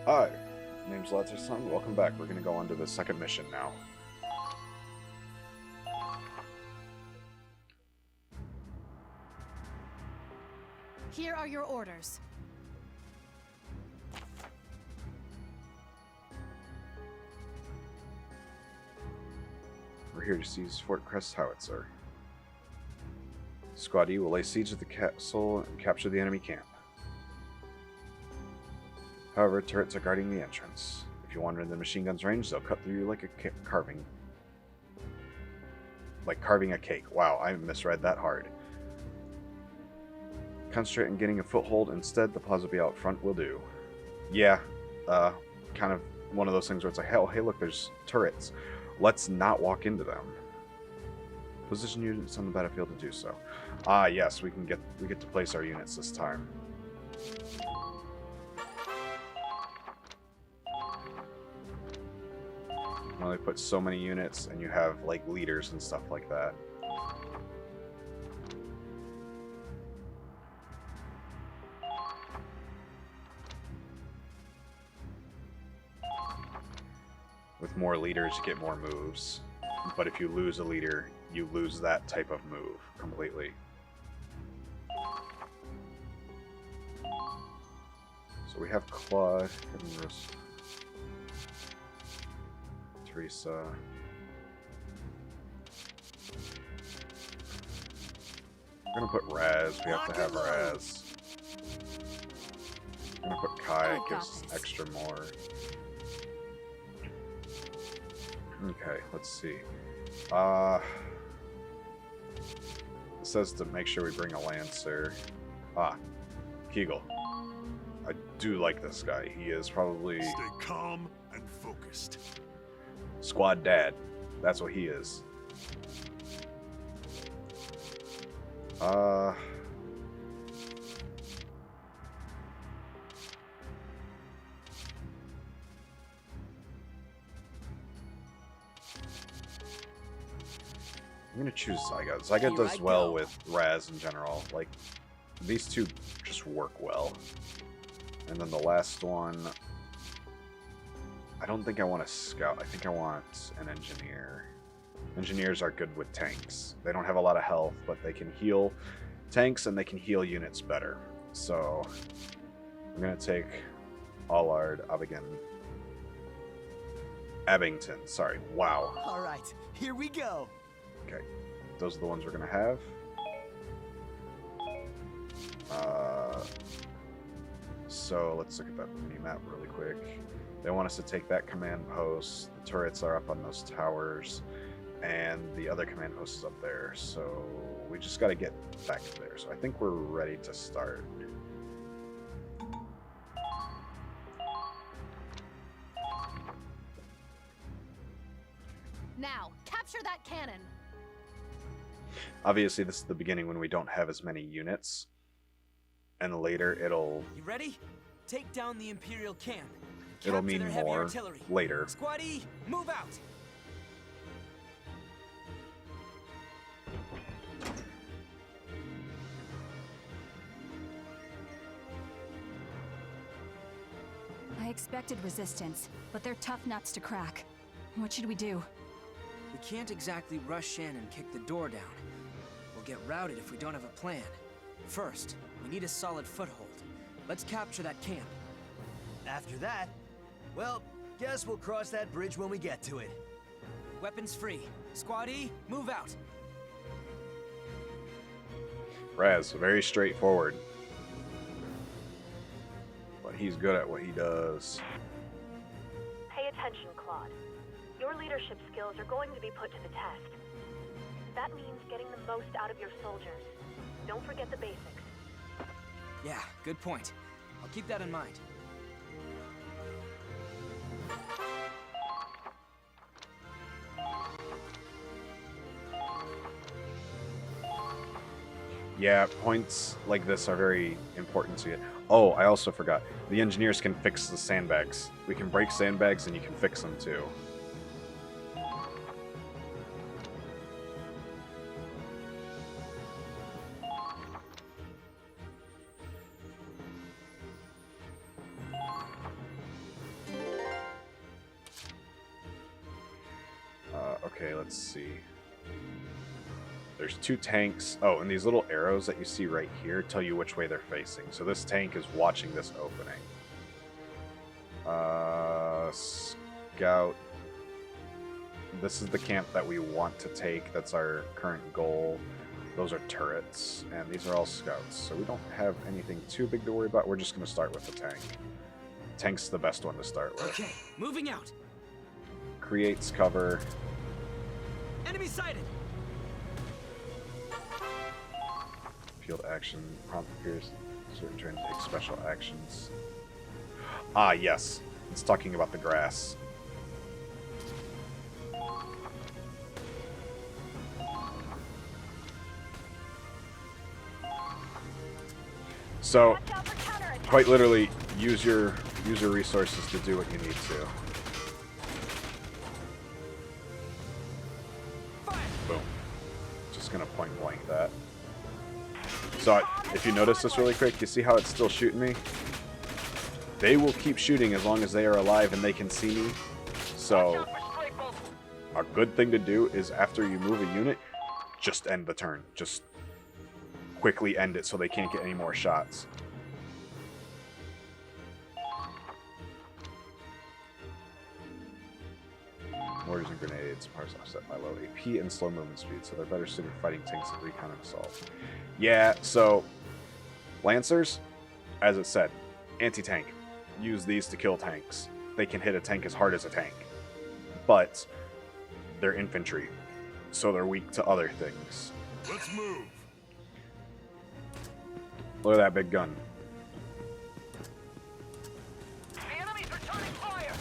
Hi, name's Lazarus-san. Welcome back. We're going to go on to the second mission now. Here are your orders. We're here to seize Fort Krest howitzer. Squad E will lay siege to the castle and capture the enemy camp. However, turrets are guarding the entrance. If you wander in the machine gun's range, they'll cut through you like a carving. Like carving a cake. Wow, I misread that hard. Concentrate on getting a foothold. Instead, the plaza be out front will do. Yeah, kind of one of those things where it's like, hell, hey, look, there's turrets. Let's not walk into them. Position units on the battlefield to do so. Ah, yes, we get to place our units this time. You only put so many units, and you have like leaders and stuff like that. With more leaders, you get more moves. But if you lose a leader, you lose that type of move completely. So we have Claude, Teresa. We're gonna put Raz. We have to have Raz. We're gonna put Kai. It gives extra more. Okay, let's see. It says to make sure we bring a Lancer. Ah, Kegel. I do like this guy. He is probably... Stay calm and focused. Squad Dad. That's what he is. I'm gonna choose Zyga. Zyga does well with Raz in general. Like, these two just work well. And then the last one... I don't think I want a scout. I think I want an engineer. Engineers are good with tanks. They don't have a lot of health, but they can heal tanks and they can heal units better. So, I'm gonna take Allard, Abington. Sorry. Wow. Alright, here we go. Okay, those are the ones we're gonna have. So let's look at that mini-map really quick. They want us to take that command post. The turrets are up on those towers, and the other command post is up there. So we just got to get back there. So I think we're ready to start. Now, capture that cannon. Obviously, this is the beginning when we don't have as many units, and later it'll... You ready? Take down the Imperial camp. It'll Capture mean their heavy more artillery. later. Squad E, move out. I expected resistance, but they're tough nuts to crack. What should we do? We can't exactly rush in and kick the door down. We'll get routed if we don't have a plan. First, we need a solid foothold. Let's capture that camp. After that, well, guess we'll cross that bridge when we get to it. Weapons free. Squad E, move out. Raz, very straightforward. But he's good at what he does. Pay attention, Claude. Your leadership skills are going to be put to the test. That means getting the most out of your soldiers. Don't forget the basics. Yeah, good point. I'll keep that in mind. Yeah, points like this are very important to you. Oh, I also forgot. The engineers can fix the sandbags. We can break sandbags and you can fix them too. Okay, let's see. There's 2 tanks. Oh, and these little arrows that you see right here tell you which way they're facing. So this tank is watching this opening. Scout. This is the camp that we want to take. That's our current goal. Those are turrets, and these are all scouts. So we don't have anything too big to worry about. We're just going to start with the tank. Tank's the best one to start with. Okay, moving out. Creates cover. Enemy sighted. Field action. Prompt appears. Certain turn to take special actions. Ah, yes. It's talking about the grass. So, quite literally, use your resources to do what you need to. Boom. Just gonna point blank that. So, if you notice this really quick, you see how it's still shooting me? They will keep shooting as long as they are alive and they can see me. So, a good thing to do is after you move a unit, just end the turn. Just quickly end it so they can't get any more shots. Mortars and grenades, parts offset by low AP and slow movement speed, so they're better suited for fighting tanks and recon and assault. Yeah, so Lancers, as it said, anti-tank. Use these to kill tanks. They can hit a tank as hard as a tank. But they're infantry, so they're weak to other things. Let's move. Look at that big gun. The enemy's returning fire.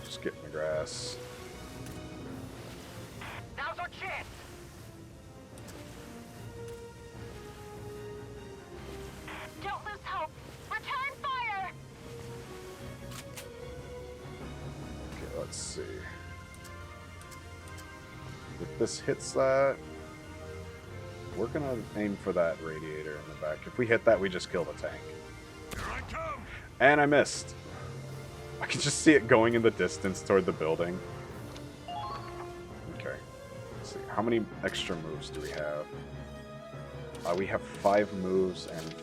Just get in the grass. Now's our chance. Don't lose hope. Return fire! Okay, let's see. If this hits that, we're gonna aim for that radiator in the back. If we hit that, we just kill the tank. Here I come. And I missed. I can just see it going in the distance toward the building. Okay. Let's see. How many extra moves do we have? We have 5 moves and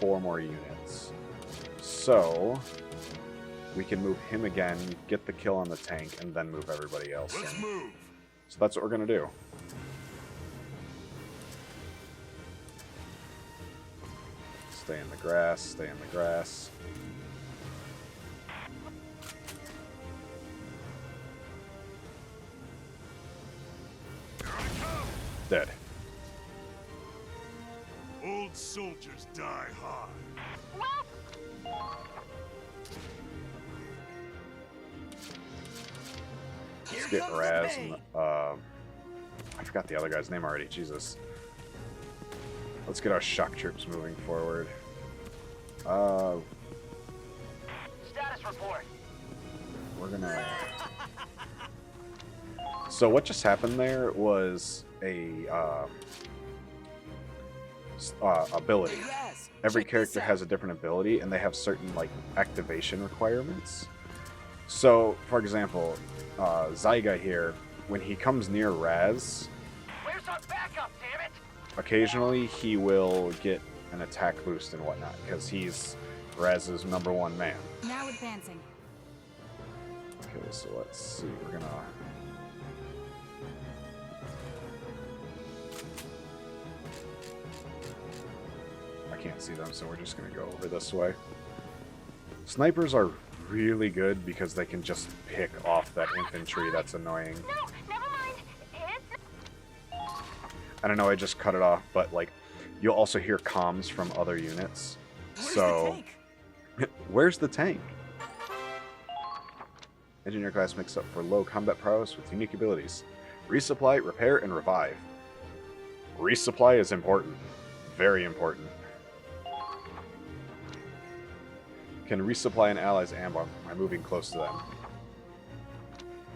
4 more units. So, we can move him again, get the kill on the tank, and then move everybody else Let's in. move. So that's what we're gonna do. Stay in the grass, stay in the grass. Here I come. Dead. Old soldiers die hard. Let's get Raz and I forgot the other guy's name already, Jesus. Let's get our shock troops moving forward. Status report. We're gonna... So what just happened there was a ability. Every character has a different ability, and they have certain like activation requirements. So, for example, Zyga here, when he comes near Raz, Where's our backup, damn it? occasionally he will get an attack boost and whatnot, because he's Raz's #1 man. Now advancing. Okay, so let's see, we're gonna... I can't see them, so we're just gonna go over this way. Snipers are really good because they can just pick off that infantry that's annoying. No, never mind. It's... I don't know, I just cut it off, but like, you'll also hear comms from other units. So, where's the tank? Engineer class makes up for low combat prowess with unique abilities. Resupply, repair, and revive. Resupply is important. Very important. Can resupply an ally's ammo by moving close to them.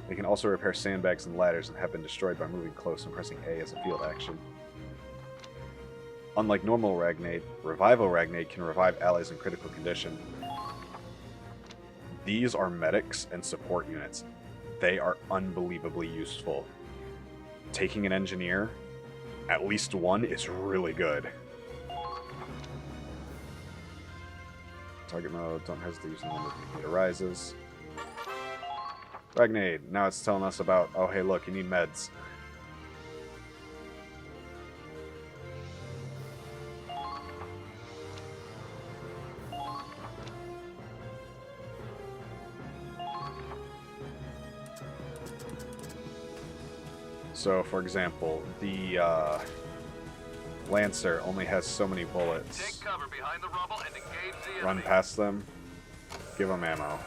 They can also repair sandbags and ladders and have been destroyed by moving close and pressing A as a field action. Unlike normal Ragnade, Revival Ragnade can revive allies in critical condition. These are medics and support units. they are unbelievably useful. Taking an engineer, at least one, is really good. Target mode, don't hesitate using the move if need arises. Ragnade, now it's telling us about, oh hey look, you need meds. So, for example, the Lancer only has so many bullets. Take cover behind the rubble and engage the Run enemy. past them, give them ammo.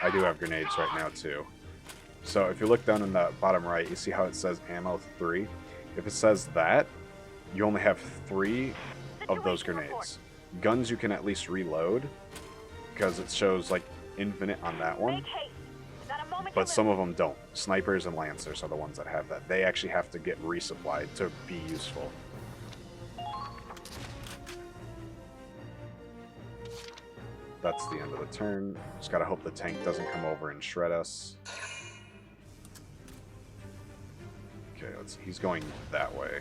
I do have grenades right now too. So if you look down in the bottom right, you see how it says ammo 3? If it says that, you only have 3 of those grenades. Guns you can at least reload, because it shows like infinite on that one. Make haste. Not a moment But to some of them don't. Snipers and Lancers are the ones that have that. They actually have to get resupplied to be useful. That's the end of the turn. Just gotta hope the tank doesn't come over and shred us. Okay, he's going that way.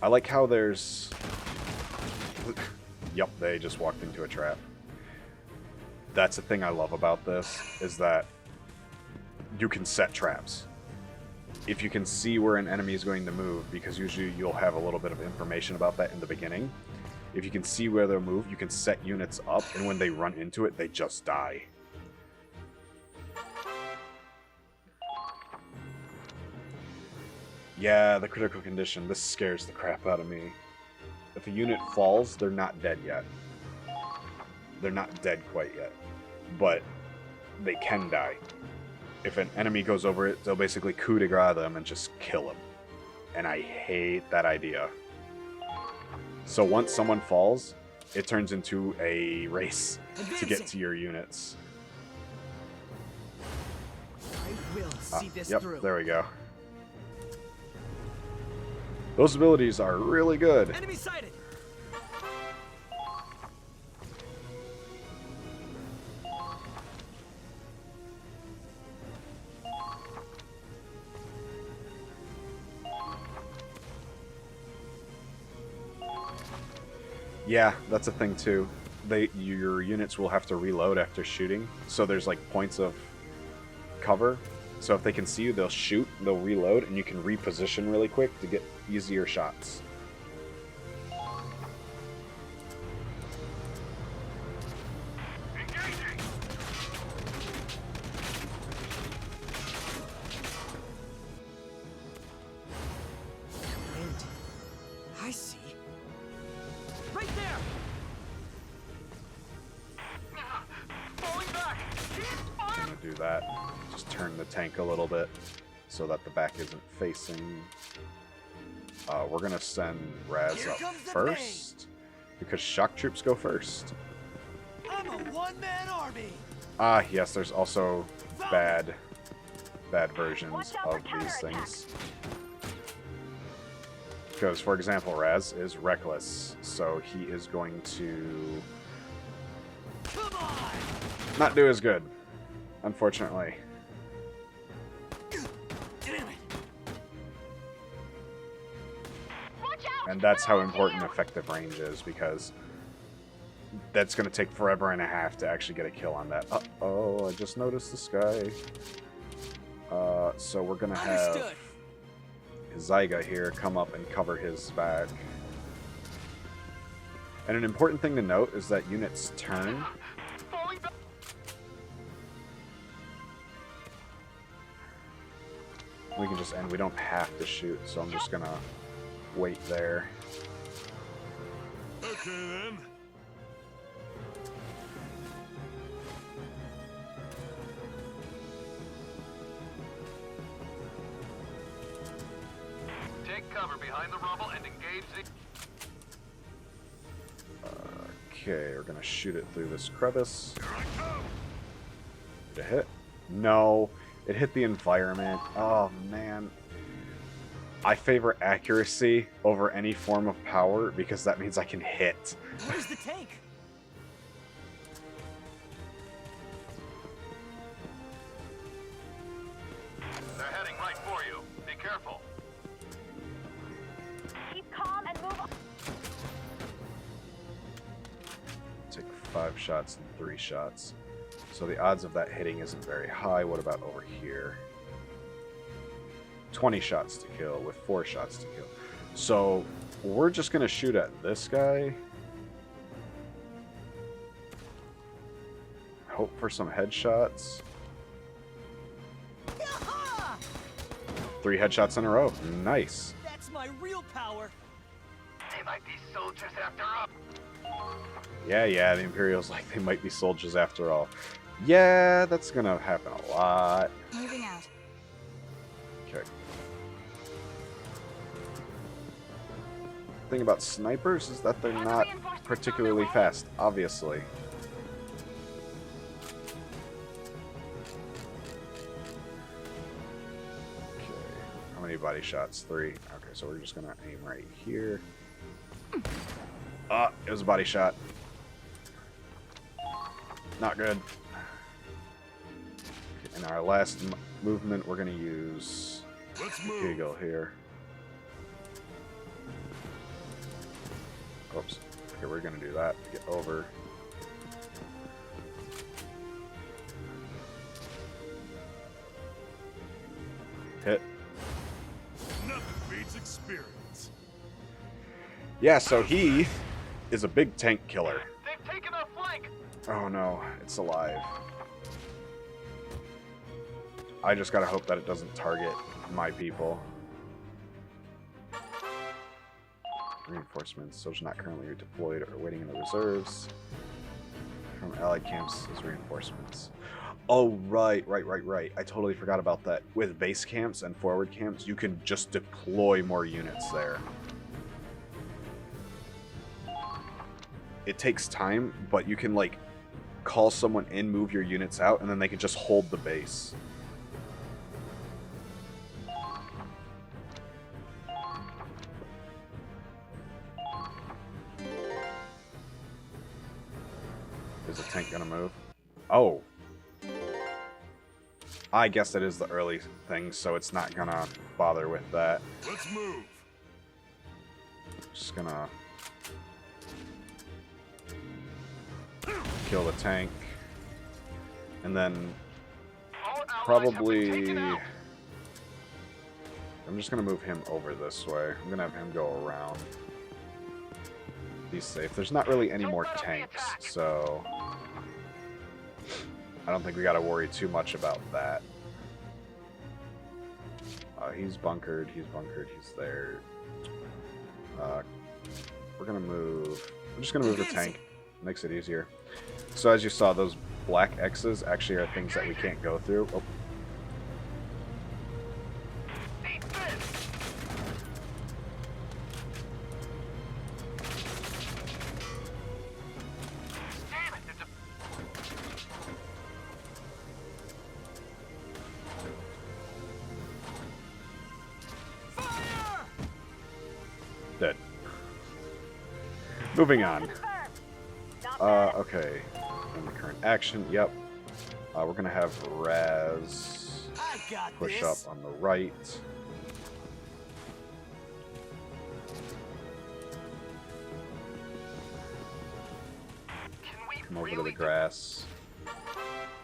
I like how there's... Yup, they just walked into a trap. That's the thing I love about this, is that you can set traps. If you can see where an enemy is going to move, because usually you'll have a little bit of information about that in the beginning. If you can see where they'll move, you can set units up, and when they run into it, they just die. Yeah, the critical condition. This scares the crap out of me. If a unit falls, they're not dead yet. They're not dead quite yet. But they can die. If an enemy goes over it, they'll basically coup de grace them and just kill them. And I hate that idea. So once someone falls, it turns into a race to get to your units. I will see this Yep, through. there we go. Those abilities are really good. Enemy sighted. Yeah, that's a thing too. Your units will have to reload after shooting, so there's like points of cover. So if they can see you, they'll shoot, they'll reload, and you can reposition really quick to get easier shots. Engaging. And I see. Right there. Falling back. I'm gonna do that. Just turn the tank a little bit so that the back isn't facing. We're gonna send Raz Here up comes the first because shock troops go first. I'm a one-man army. Ah, yes, there's also bad versions Watch out for of these counterattacks. things. Because, for example, Raz is reckless, so he is going to Come on. not do as good, unfortunately. Damn it. Watch out. And that's how important effective range is, because that's going to take forever and a half to actually get a kill on that. Uh-oh, I just noticed this guy. So we're going to have Understood. Zyga here come up and cover his back. And an important thing to note is that units turn. Falling back. We can just end. We don't have to shoot, so I'm just going to wait there. Okay then. Take cover behind the rubble and engage the... Okay, we're going to shoot it through this crevice. Here I come. Did it hit? No. It hit the environment. Oh, man. I favor accuracy over any form of power because that means I can hit. Where's the tank? They're heading right for you. Be careful. Keep calm and move on. Take 5 shots and 3 shots. So the odds of that hitting isn't very high. What about over here? 20 shots to kill with 4 shots to kill. So we're just going to shoot at this guy. Hope for some headshots. 3 headshots in a row. Nice. That's my real power. They might be soldiers after all. Yeah, the Imperial's like, they might be soldiers after all. Yeah, that's going to happen a lot. Moving out. Okay. Thing about snipers is that they're not particularly fast, obviously. Okay. How many body shots? 3. Okay, so we're just gonna aim right here. Ah, it was a body shot. Not good. In our last movement, we're gonna use Eagle here. Oops. Okay, we're gonna do that to get over. Hit. Nothing beats experience. Yeah, so he is a big tank killer. They've taken our flank. Oh no, it's alive. I just gotta hope that it doesn't target my people. Reinforcements. Soldiers not currently deployed or waiting in the reserves. From allied camps as reinforcements. Oh, right. I totally forgot about that. With base camps and forward camps, you can just deploy more units there. It takes time, but you can, like, call someone in, move your units out, and then they can just hold the base. Is the tank gonna move? Oh. I guess it is the early thing, so it's not gonna bother with that. Let's move. Just gonna kill the tank. And then All allies probably... have been taken out. I'm just gonna move him over this way. I'm gonna have him go around. Be safe. There's not really any more tanks, so I don't think we gotta worry too much about that. He's bunkered, he's there. We're gonna move... I'm just gonna move the tank. Makes it easier. So as you saw, those black X's actually are things that we can't go through. Oh. Eat this. Damn it, it's a Dead. Moving on. Confirmed. Not bad. Okay. In the current action, yep. We're gonna have Raz I got push this. up on the right. Can we Come over to the really grass.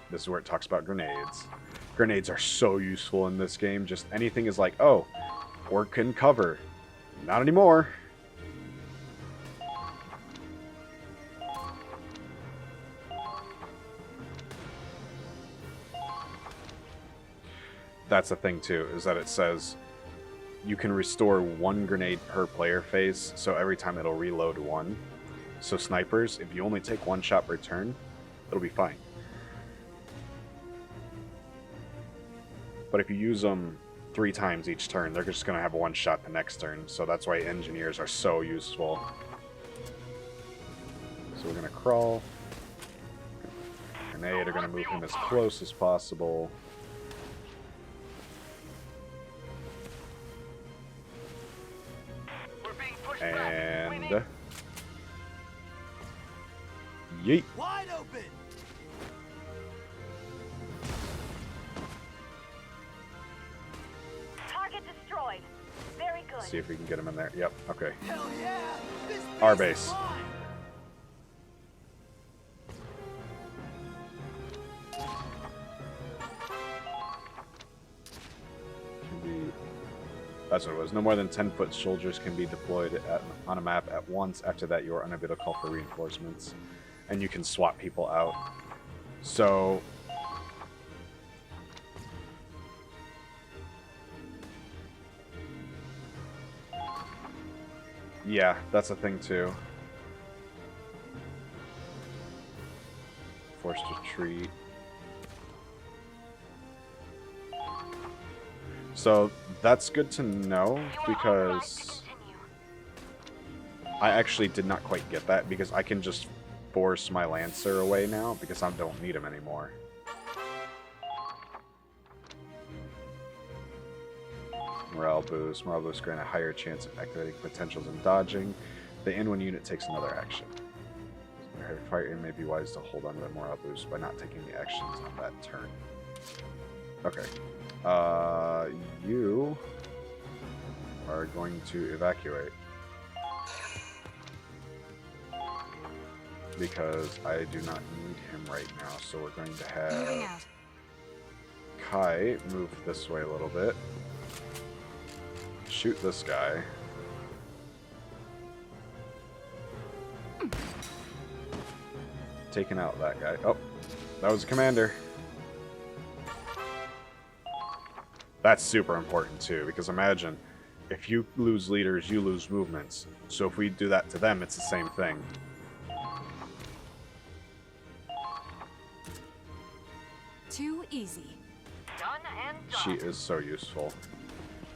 This is where it talks about grenades. Grenades are so useful in this game. Just anything is like, oh, orc can cover. Not anymore. That's the thing too, is that it says you can restore 1 grenade per player phase, so every time it'll reload 1. So snipers, if you only take 1 shot per turn, it'll be fine. But if you use them 3 times each turn, they're just going to have 1 shot the next turn, so that's why engineers are so useful. So we're going to crawl. Grenade are going to move him as close as possible. Yeet. Wide open! Target destroyed. Very good. See if we can get him in there. Yep. Okay. Hell yeah! This Our is base. mine! Can be. That's what it was. No more than 10-foot soldiers can be deployed on a map at once. After that, you are unable to call for reinforcements, and you can swap people out. So. Yeah, that's a thing too. Forced retreat. So that's good to know because I actually did not quite get that because I can just force my Lancer away now because I don't need him anymore. Morale boost. Morale boost grant a higher chance of activating potentials and dodging. The N1 unit takes another action. Fighter, it may be wise to hold on to the morale boost by not taking the actions on that turn. Okay. You are going to evacuate. Because I do not need him right now, so we're going to Moving have out. Kai move this way a little bit. Shoot this guy. Taking out that guy. Oh, that was a commander. That's super important too, because imagine if you lose leaders, you lose movements. So if we do that to them, it's the same thing. Too easy. Done and done. She is so useful.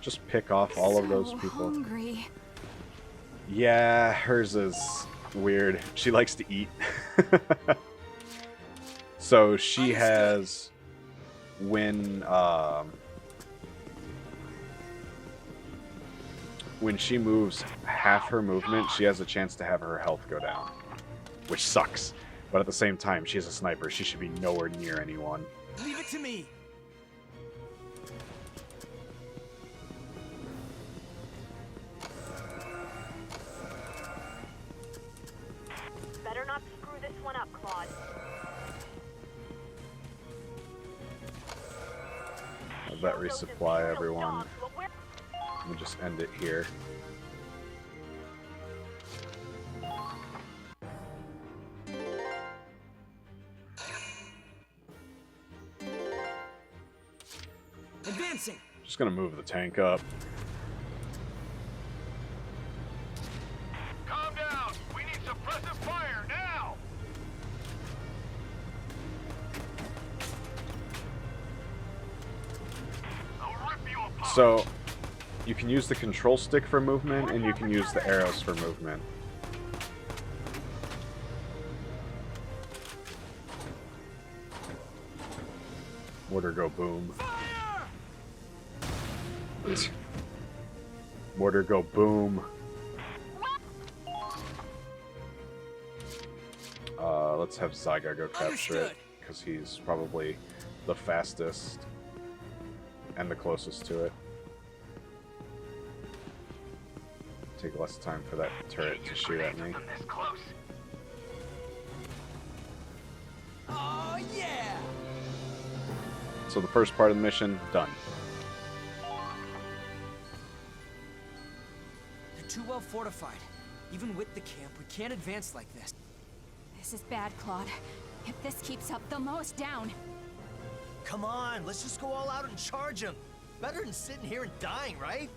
Just pick off all of those So people. hungry. Yeah, hers is weird. She likes to eat. So she has when she moves half her movement, she has a chance to have her health go down, which sucks. But at the same time, she's a sniper. She should be nowhere near anyone. Leave it to me! Better not screw this one up, Claude. Let that resupply everyone. Dogs, but we're We'll just end it here. Advancing! Just gonna move the tank up. Calm down. We need suppressive fire now. I'll rip you apart. So, you can use the control stick for movement, and you can use the arrows for movement. Mortar go boom. Mortar go boom. Let's have Zyga go capture it, Understood. because he's probably the fastest and the closest to it. Take less time for that turret to shoot at me. From this close. Oh yeah! So the first part of the mission, done. They're too well fortified. Even with the camp, we can't advance like this. This is bad, Claude. If this keeps up, they'll mow us down. Come on, let's just go all out and charge them. Better than sitting here and dying, right?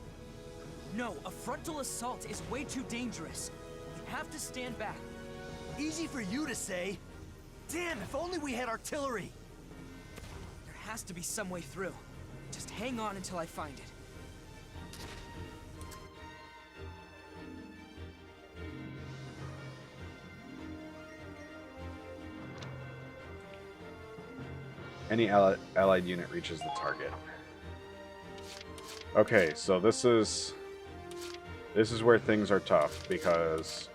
No, a frontal assault is way too dangerous. We have to stand back. Easy for you to say. Damn, if only we had artillery. There has to be some way through. Just hang on until I find it. Any allied unit reaches the target. Okay, so this is where things are tough, because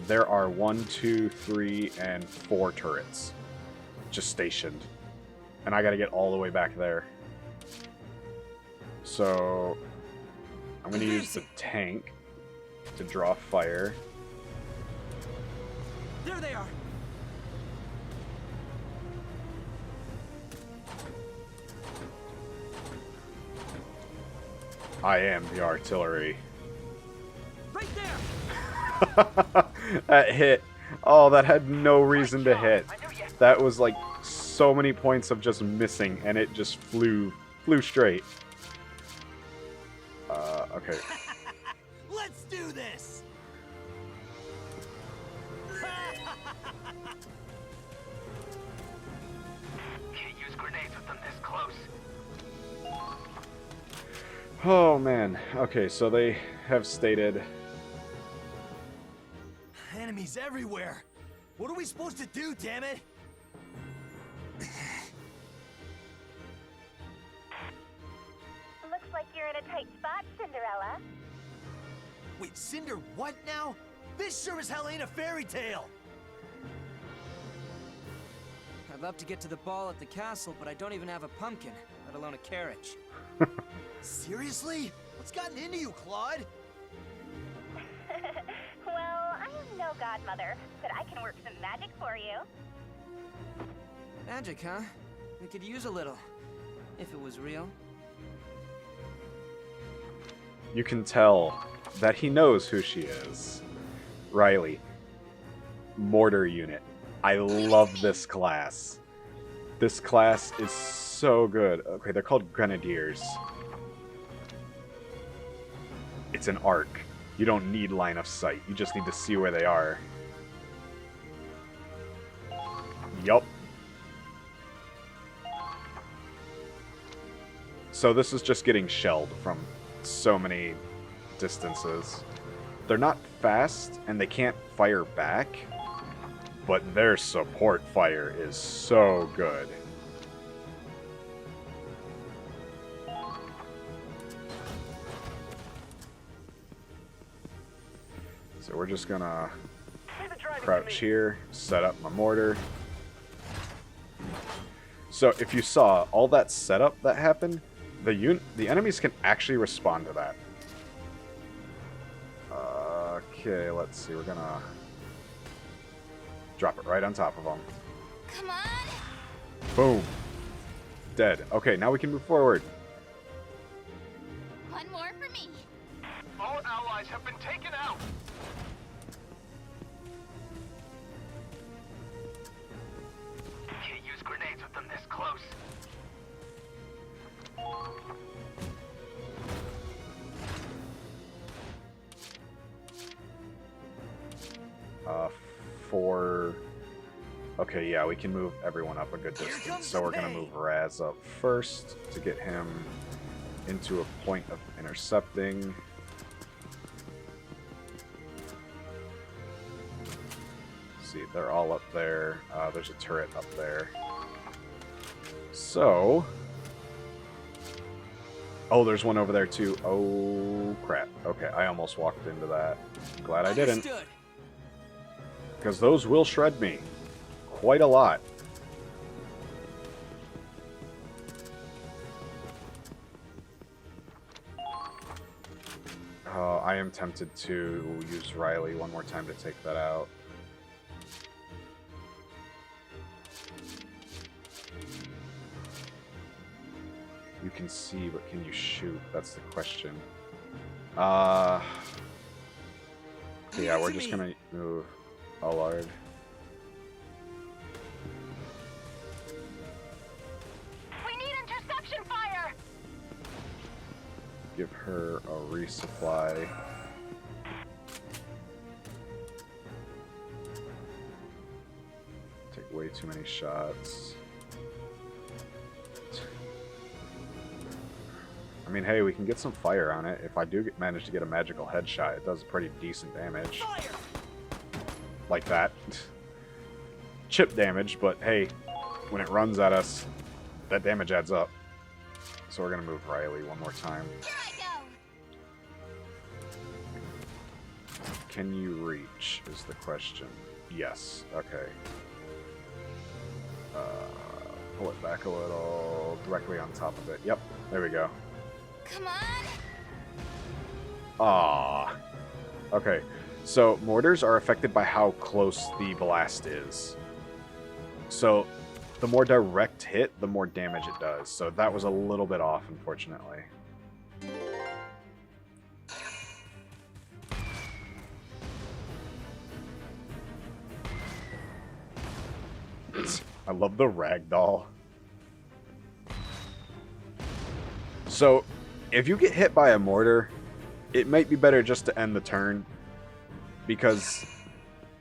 there are 1, 2, 3, and 4 turrets just stationed. And I gotta get all the way back there. So I'm gonna use the tank to draw fire. There they are. I am the artillery. Right there. That hit. Oh, that had no reason to hit. That was like so many points of just missing, and it just flew straight. Okay. Let's do this! Can't use grenades with them this close. Oh man. Okay, so they have stated. Enemies everywhere! What are we supposed to do, damn it? Looks like you're in a tight spot, Cinderella. Wait, Cinder what now? This sure as hell ain't a fairy tale! I'd love to get to the ball at the castle, but I don't even have a pumpkin, let alone a carriage. Seriously? What's gotten into you, Claude? Well, I am no godmother, but I can work some magic for you. Magic, huh? We could use a little, if it was real. You can tell that he knows who she is. Riley. Mortar unit. I love this class. This class is so good. Okay, they're called Grenadiers. It's an arc. You don't need line of sight. You just need to see where they are. Yup. So this is just getting shelled from so many distances. They're not fast, and they can't fire back, but their support fire is so good. So we're just gonna crouch here, set up my mortar. So if you saw all that setup that happened, the enemies can actually respond to that. Okay, let's see. We're gonna drop it right on top of them. Come on! Boom. Dead. Okay, now we can move forward. One more for me. All allies have been taken out. Can't use grenades with them this close. 4. Okay, yeah, we can move everyone up a good distance. So we're going to move Raz up first to get him into a point of intercepting. See, they're all up there. There's a turret up there. So... Oh, there's one over there too. Oh, crap. Okay, I almost walked into that. Glad I didn't. Understood. Because those will shred me. Quite a lot. I am tempted to use Riley one more time to take that out. You can see, but can you shoot? That's the question. Yeah, we're just gonna move Allard. We need interception fire! Give her a resupply. Take way too many shots. I mean, hey, we can get some fire on it. If I do manage to get a magical headshot, it does pretty decent damage. Fire! Like that. Chip damage, but hey, when it runs at us, that damage adds up. So we're gonna move Riley one more time. Here I go! can you reach is the question. Yes. Okay. Pull it back a little. Directly on top of it. Yep. There we go. Come on! Ah. Okay. So mortars are affected by how close the blast is. So the more direct hit, the more damage it does. So that was a little bit off, unfortunately. I love the ragdoll. So, if you get hit by a mortar, it might be better just to end the turn. Because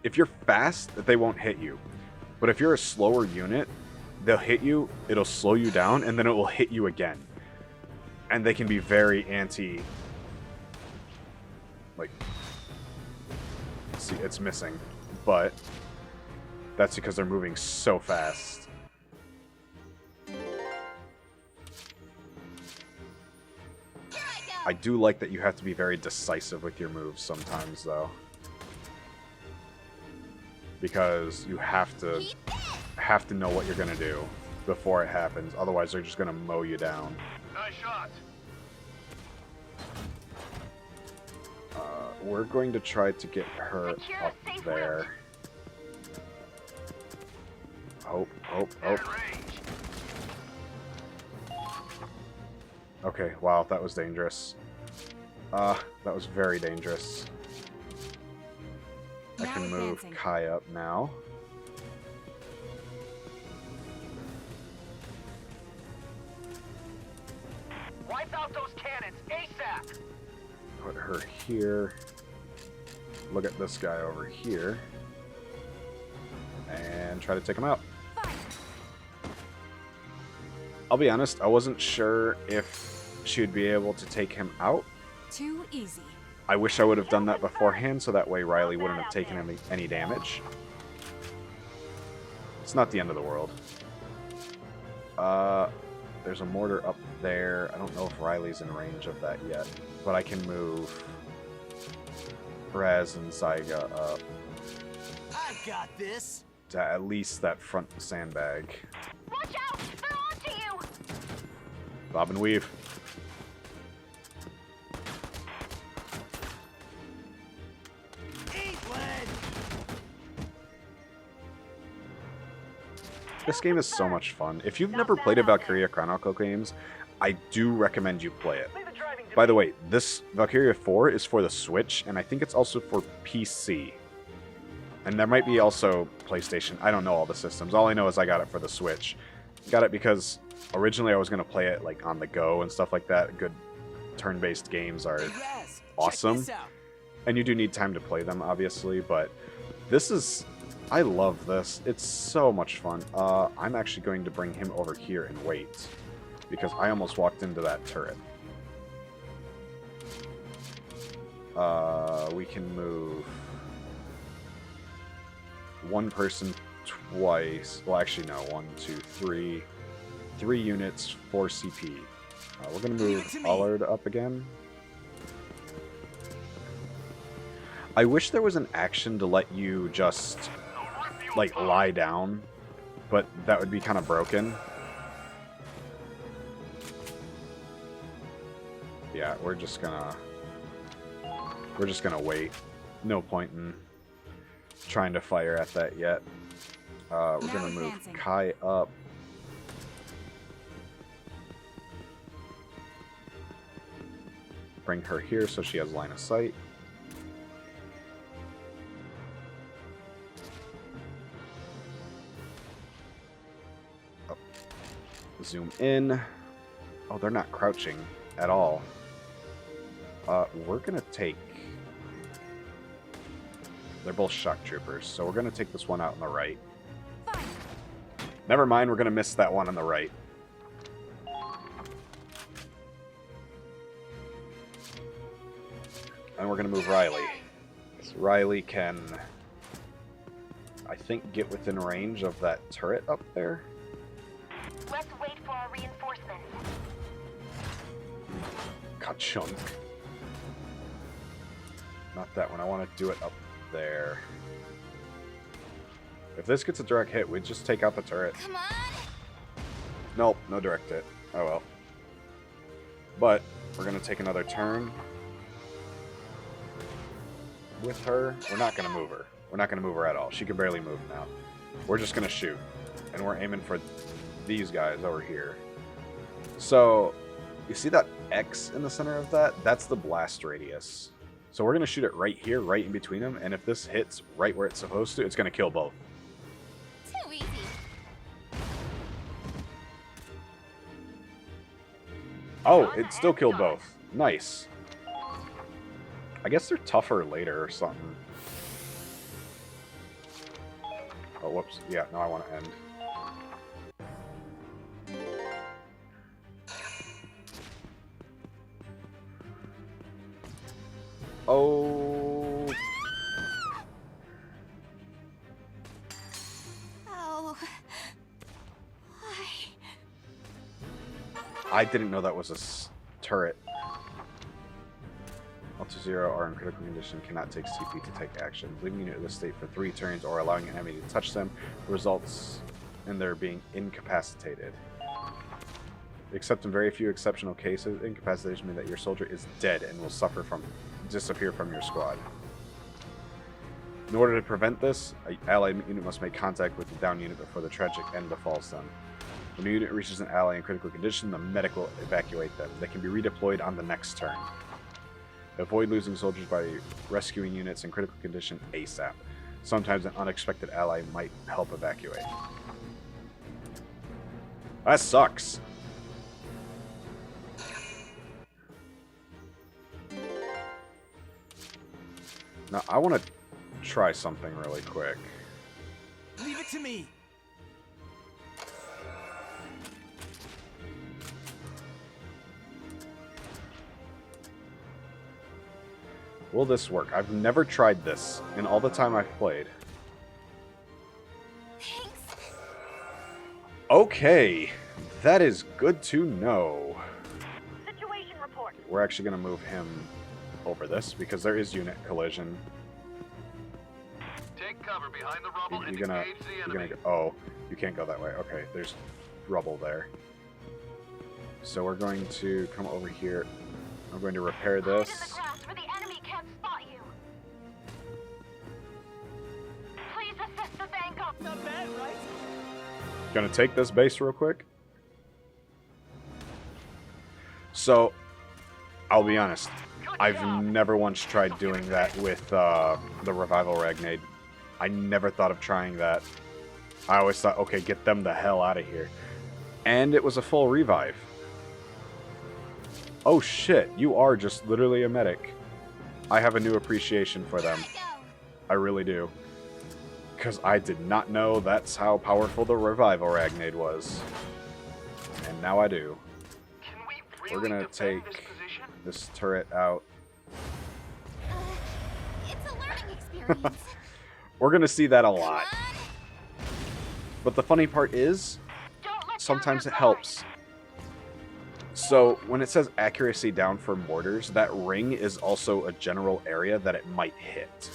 if you're fast, they won't hit you. But if you're a slower unit, they'll hit you, it'll slow you down, and then it will hit you again. And they can be very anti... Like... See, it's missing. But... that's because they're moving so fast. I do like that you have to be very decisive with your moves sometimes, though. Because you have to know what you're going to do before it happens. Otherwise, they're just going to mow you down. Nice shot. We're going to try to get her up there. Oh. Okay, wow, that was dangerous. That was very dangerous. I can move Kai up now. Wipe out those cannons ASAP. Put her here. Look at this guy over here. And try to take him out. I'll be honest, I wasn't sure if she would be able to take him out. Too easy. I wish I would have done that beforehand, so that way Riley wouldn't have taken any damage. It's not the end of the world. There's a mortar up there. I don't know if Riley's in range of that yet, but I can move Raz and Zyga up I got this. to at least that front sandbag. Watch out! They're onto you! Bob and weave. Eat lead. This game is so much fun. If you've never played a Valkyria Chronicles games, I do recommend you play it. Leave the driving to By the me. way, this Valkyria 4 is for the Switch, and I think it's also for PC. And there might be also PlayStation. I don't know all the systems. All I know is I got it for the Switch. Got it because originally I was going to play it like on the go and stuff like that. Good turn-based games are Hey, Raz, check awesome. this out. And you do need time to play them, obviously, but this is... I love this. It's so much fun. I'm actually going to bring him over here and wait, because I almost walked into that turret. We can move one person twice. Well, actually, no. 1, 2, 3. 3 units, 4 CP. We're going to move Allard up again. I wish there was an action to let you just, like, lie down, but that would be kind of broken. Yeah, we're just gonna wait. No point in trying to fire at that yet. We're gonna move Kai up. Bring her here so she has line of sight. Oh. Zoom in. Oh, they're not crouching at all. We're gonna take... They're both shock troopers, so we're gonna take this one out on the right. Fine. Never mind, we're gonna miss that one on the right. And we're gonna move Riley. So Riley can, I think, get within range of that turret up there. Let's wait for our reinforcements. Ka-chunk. Not that one. I want to do it up there. If this gets a direct hit, we just take out the turret. Come on! Nope, no direct hit. Oh well. But we're going to take another turn with her. We're not going to move her. We're not going to move her at all. She can barely move now. We're just going to shoot. And we're aiming for these guys over here. So, you see that X in the center of that? That's the blast radius. So we're going to shoot it right here, right in between them. And if this hits right where it's supposed to, it's going to kill both. Too easy. Oh, it still killed both. Nice. I guess they're tougher later or something. Oh, whoops. Yeah, no, I want to end. Oh. Oh. Why? I didn't know that was a turret. Up to 0 are in critical condition, cannot take CP to take action. Leaving unit in this state for 3 turns or allowing an enemy to touch them results in their being incapacitated. Except in very few exceptional cases, incapacitation means that your soldier is dead and will disappear from your squad. In order to prevent this, an allied unit must make contact with the down unit before the tragic end befalls them. When a unit reaches an ally in critical condition, the medic will evacuate them. They can be redeployed on the next turn. Avoid losing soldiers by rescuing units in critical condition ASAP. Sometimes an unexpected ally might help evacuate. That sucks. Now, I want to try something really quick. Leave it to me. Will this work? I've never tried this in all the time I've played. Thanks. Okay, that is good to know. Situation report. We're actually going to move him over this because there is unit collision. Take cover behind the rubble and You're gonna engage the enemy. go. Oh, you can't go that way. Okay, there's rubble there. So we're going to come over here. I'm going to repair Hide in the this. grass where the enemy can't spot you. Please assist the vanguard. Not bad, right? Gonna take this base real quick. So, I'll be honest. I've never once tried doing that with the Revival Ragnade. I never thought of trying that. I always thought, okay, get them the hell out of here. And it was a full revive. Oh shit, you are just literally a medic. I have a new appreciation for them. I really do. Because I did not know that's how powerful the Revival Ragnade was. And now I do. Can we We're really gonna defend take this position? this turret out. It's a learning experience. We're gonna see that a lot. But the funny part is, Don't let down sometimes your it guard. helps. So when it says accuracy down for mortars, that ring is also a general area that it might hit.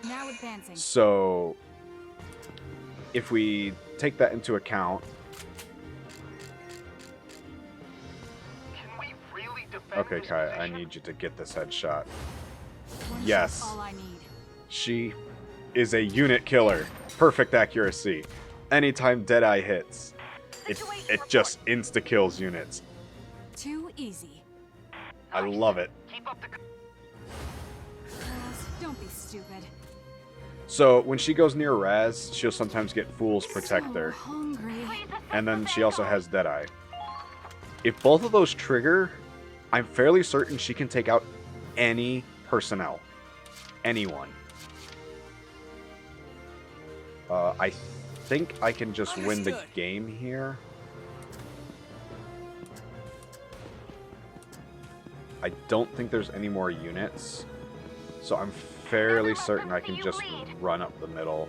Now advancing. So if we take that into account, Can we really defend okay, this Kai, I position? need you to get this headshot. One Yes. shot's all I need. She is a unit killer. Perfect accuracy. Anytime Deadeye hits, it just insta-kills units. Too easy. I love it. Keep up the Girls, don't be stupid. So when she goes near Raz, she'll sometimes get Fool's Protector. So hungry. Please assist And then the she also vanguard. has Deadeye. If both of those trigger, I'm fairly certain she can take out any personnel. Anyone. I think I can just win the Understood. game here. I don't think there's any more units. So I'm fairly certain I can just run up the middle.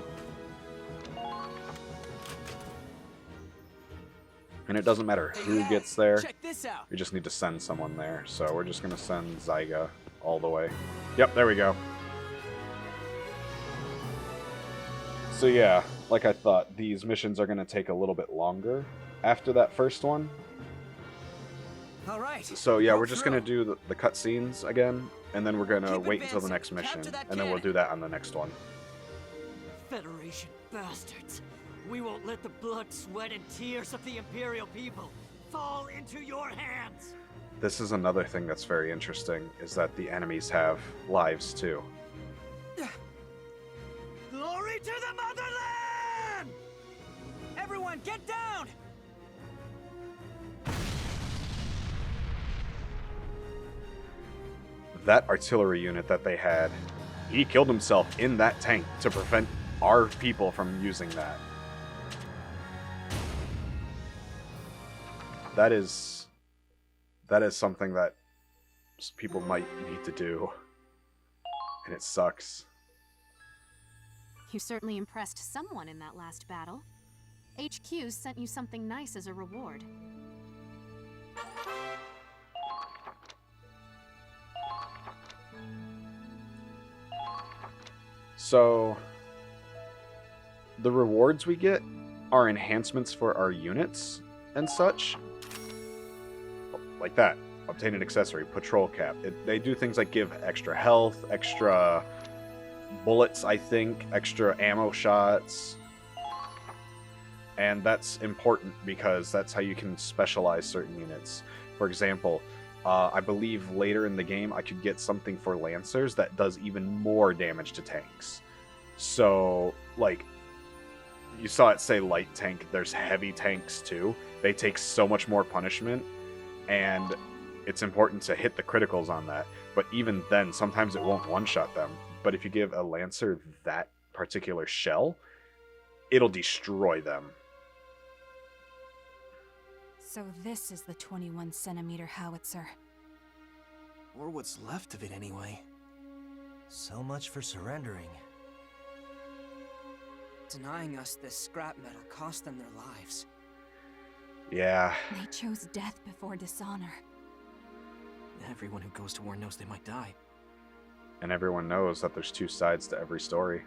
And it doesn't matter who gets there. Check this out. We just need to send someone there. So we're just going to send Zyga all the way. Yep, there we go. So yeah, like I thought, these missions are going to take a little bit longer after that first one. All right. So yeah, broke we're just going to through. do the cutscenes again, and then we're going to Keep wait until the advancing. next mission, Capture that and then we'll cannon. do that on the next one. Federation bastards. We won't let the blood, sweat, and tears of the Imperial people fall into your hands. This is another thing that's very interesting, is that the enemies have lives too. Glory to the motherland! Everyone, get down! That artillery unit that they had, he killed himself in that tank to prevent our people from using that. That is something that people might need to do, and it sucks. You certainly impressed someone in that last battle. HQ sent you something nice as a reward. So, the rewards we get are enhancements for our units and such. Like that. Obtain an accessory, patrol cap. They do things like give extra health, extra bullets, I think, extra ammo shots. And that's important because that's how you can specialize certain units. For example, I believe later in the game I could get something for Lancers that does even more damage to tanks. So, like, you saw it say light tank, there's heavy tanks too. They take so much more punishment, and it's important to hit the criticals on that. But even then, sometimes it won't one-shot them. But if you give a Lancer that particular shell, it'll destroy them. So this is the 21-centimeter howitzer. Or what's left of it anyway. So much for surrendering. Denying us this scrap metal cost them their lives. Yeah. They chose death before dishonor. Everyone who goes to war knows they might die. And everyone knows that there's two sides to every story.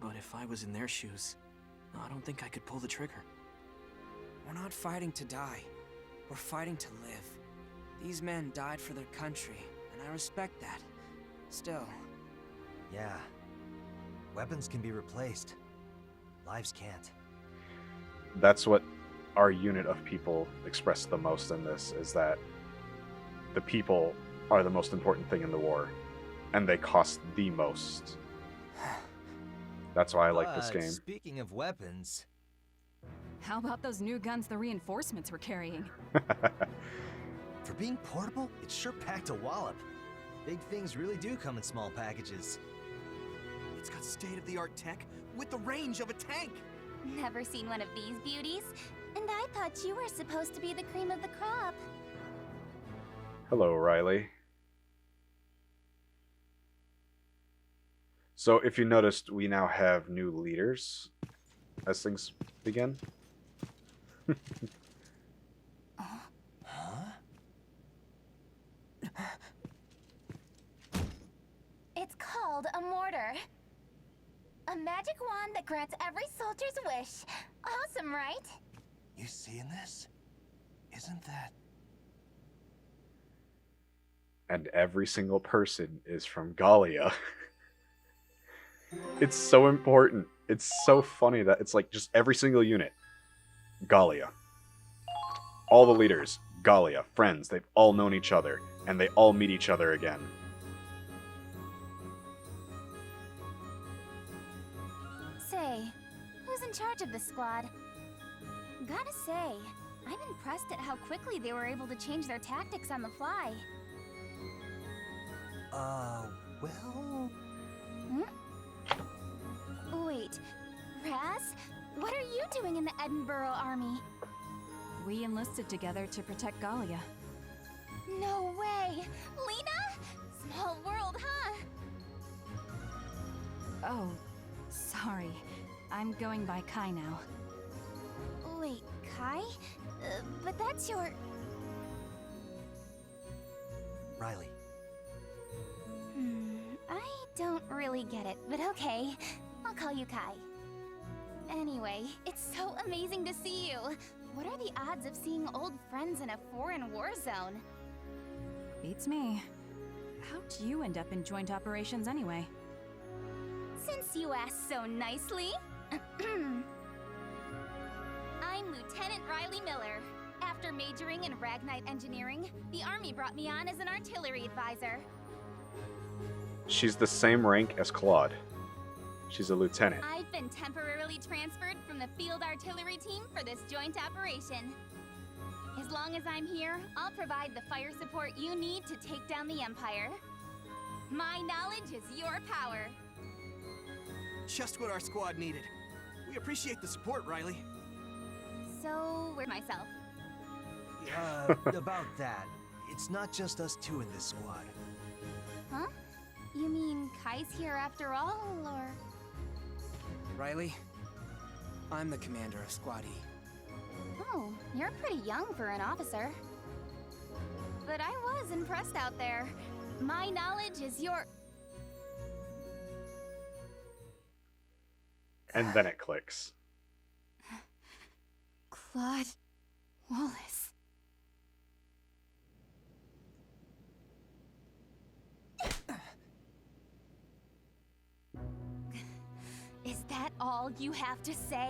But if I was in their shoes, I don't think I could pull the trigger. We're not fighting to die. We're fighting to live. These men died for their country, and I respect that. Still. Yeah. Weapons can be replaced. Lives can't. That's what our unit of people express the most in this, is that the people are the most important thing in the war, and they cost the most. That's why I like this game. Speaking of weapons... How about those new guns the reinforcements were carrying? For being portable, it sure packed a wallop. Big things really do come in small packages. It's got state-of-the-art tech with the range of a tank. Never seen one of these beauties? And I thought you were supposed to be the cream of the crop. Hello, Riley. So if you noticed, we now have new leaders as things begin. It's called a mortar. A magic wand that grants every soldier's wish. Awesome, right? You seeing this? Isn't that... And every single person is from Gallia. It's so important. It's so funny that it's like just every single unit. Gallia. All the leaders, Gallia, friends, they've all known each other, and they all meet each other again. Say, who's in charge of this squad? Gotta say, I'm impressed at how quickly they were able to change their tactics on the fly. well... Wait, Raz? What are you doing in the Edinburgh army? We enlisted together to protect Gallia. No way! Lena? Small world, huh? Oh, sorry. I'm going by Kai now. Wait, Kai? But that's your... Riley. I don't really get it, but okay. I'll call you Kai. Anyway, it's so amazing to see you. What are the odds of seeing old friends in a foreign war zone? Beats me. How'd you end up in joint operations anyway? Since you asked so nicely. I'm Lieutenant Riley Miller. After majoring in Ragnite Engineering, the Army brought me on as an artillery advisor. She's the same rank as Claude. She's a lieutenant. I've been temporarily transferred from the field artillery team for this joint operation. As long as I'm here, I'll provide the fire support you need to take down the Empire. My knowledge is your power. Just what our squad needed. We appreciate the support, Riley. So, where's myself? About that. It's not just us two in this squad. Huh? You mean Kai's here after all, or...? Riley, I'm the commander of Squad E. Oh, you're pretty young for an officer. But I was impressed out there. My knowledge is your... And then it clicks. Claude Wallace. Is that all you have to say?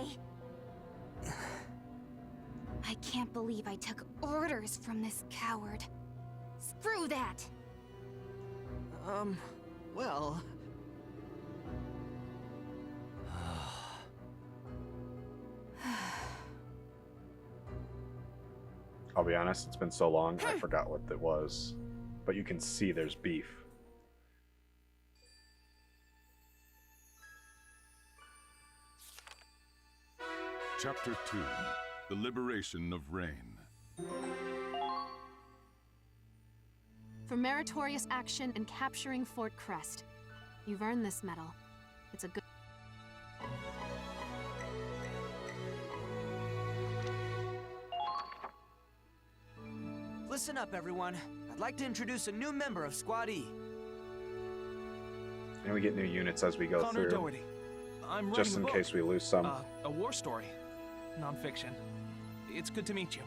I can't believe I took orders from this coward. Screw that! Well... I'll be honest, it's been so long, I forgot what it was. But you can see there's beef. Chapter 2. The Liberation of Rain. For meritorious action in capturing Fort Krest. You've earned this medal. It's a good... Listen up, everyone. I'd like to introduce a new member of Squad E. And we get new units as we go Connor through. Doherty. I'm Just writing in a book. case we lose some. A war story. Non-fiction. It's good to meet you.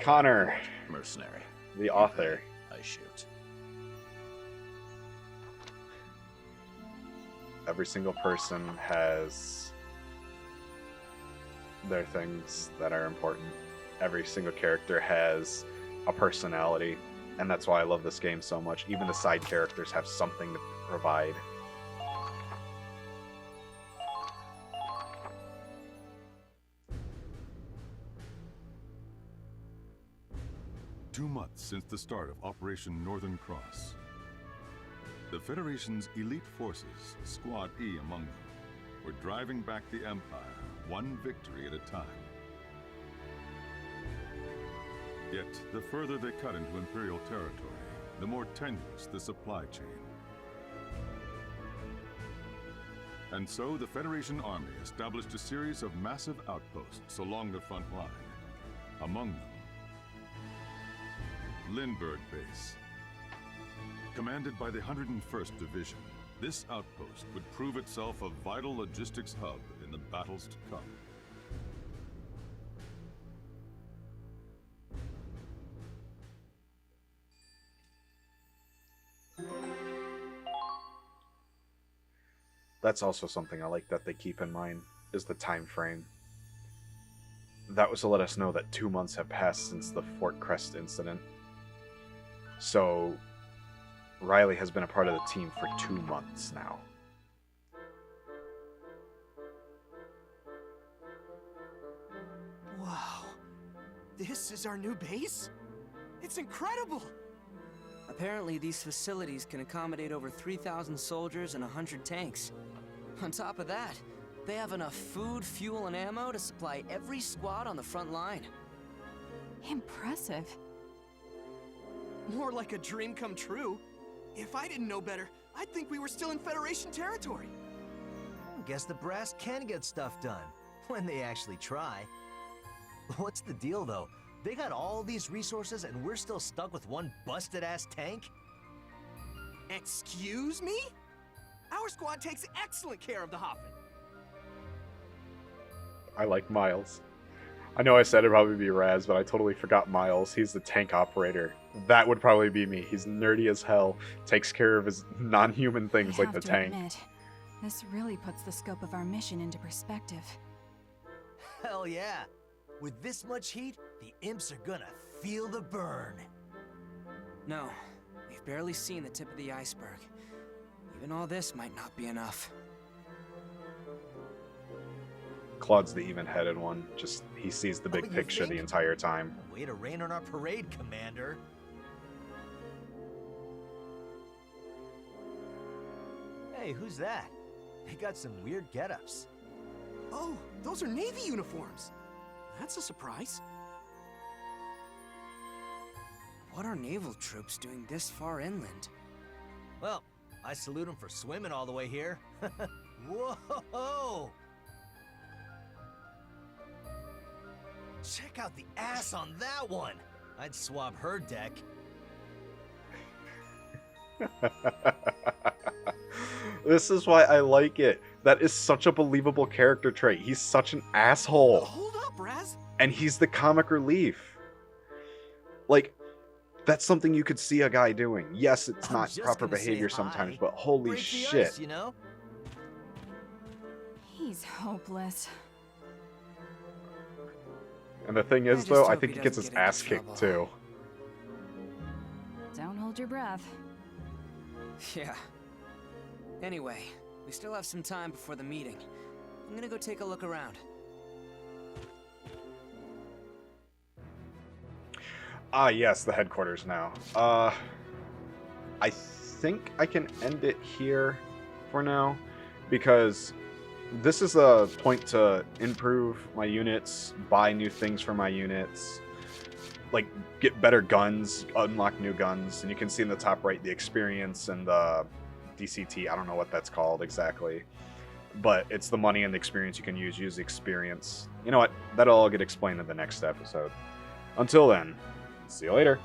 Connor, Mercenary. the author. I shoot. Every single person has their things that are important. Every single character has a personality, and that's why I love this game so much. Even the side characters have something to provide. Two months since the start of Operation Northern Cross. The Federation's elite forces, Squad E among them, were driving back the Empire, one victory at a time. Yet, the further they cut into Imperial territory, the more tenuous the supply chain. And so, the Federation Army established a series of massive outposts along the front line. Among them, Lindbergh Base. Commanded by the 101st Division, this outpost would prove itself a vital logistics hub in the battles to come. That's also something I like that they keep in mind, is the time frame. That was to let us know that 2 months have passed since the Fort Krest incident. So, Riley has been a part of the team for 2 months now. Wow. This is our new base? It's incredible! Apparently, these facilities can accommodate over 3,000 soldiers and 100 tanks. On top of that, they have enough food, fuel, and ammo to supply every squad on the front line. Impressive. More like a dream come true. If I didn't know better, I'd think we were still in Federation territory. Guess the brass can get stuff done, when they actually try. What's the deal, though? They got all these resources and we're still stuck with one busted-ass tank? Excuse me? Our squad takes excellent care of the Hoffman. I like Miles. I know I said it'd probably be Raz, but I totally forgot Miles. He's the tank operator. That would probably be me. He's nerdy as hell, takes care of his non-human things like the tank. Admit, this really puts the scope of our mission into perspective. Hell yeah. With this much heat, the imps are gonna feel the burn. No, we've barely seen the tip of the iceberg. Even all this might not be enough. Claude's the even-headed one. Just, he sees the big you picture the think? entire time. Way to rain on our parade, Commander. Hey, who's that? They got some weird get-ups. Oh, those are Navy uniforms. That's a surprise. What are naval troops doing this far inland? Well, I salute them for swimming all the way here. Whoa! Check out the ass on that one! I'd swab her deck. This is why I like it. That is such a believable character trait. He's such an asshole. Hold up, Raz. And he's the comic relief. Like, that's something you could see a guy doing. Yes, it's I'm not just proper gonna say behavior hi. sometimes, but holy Break the shit. ice, you know? He's hopeless. And the thing I is, just though, I hope think he he gets doesn't his get into ass kicked, trouble. too. Don't hold your breath. Yeah. Anyway, we still have some time before the meeting. I'm gonna go take a look around. Ah, yes, the headquarters now. I think I can end it here for now, because this is a point to improve my units, buy new things for my units, like get better guns, unlock new guns, and you can see in the top right the experience and the DCT. I don't know what that's called exactly, but it's the money and the experience you can use the experience. You know what? That'll all get explained in the next episode. Until then, see you later.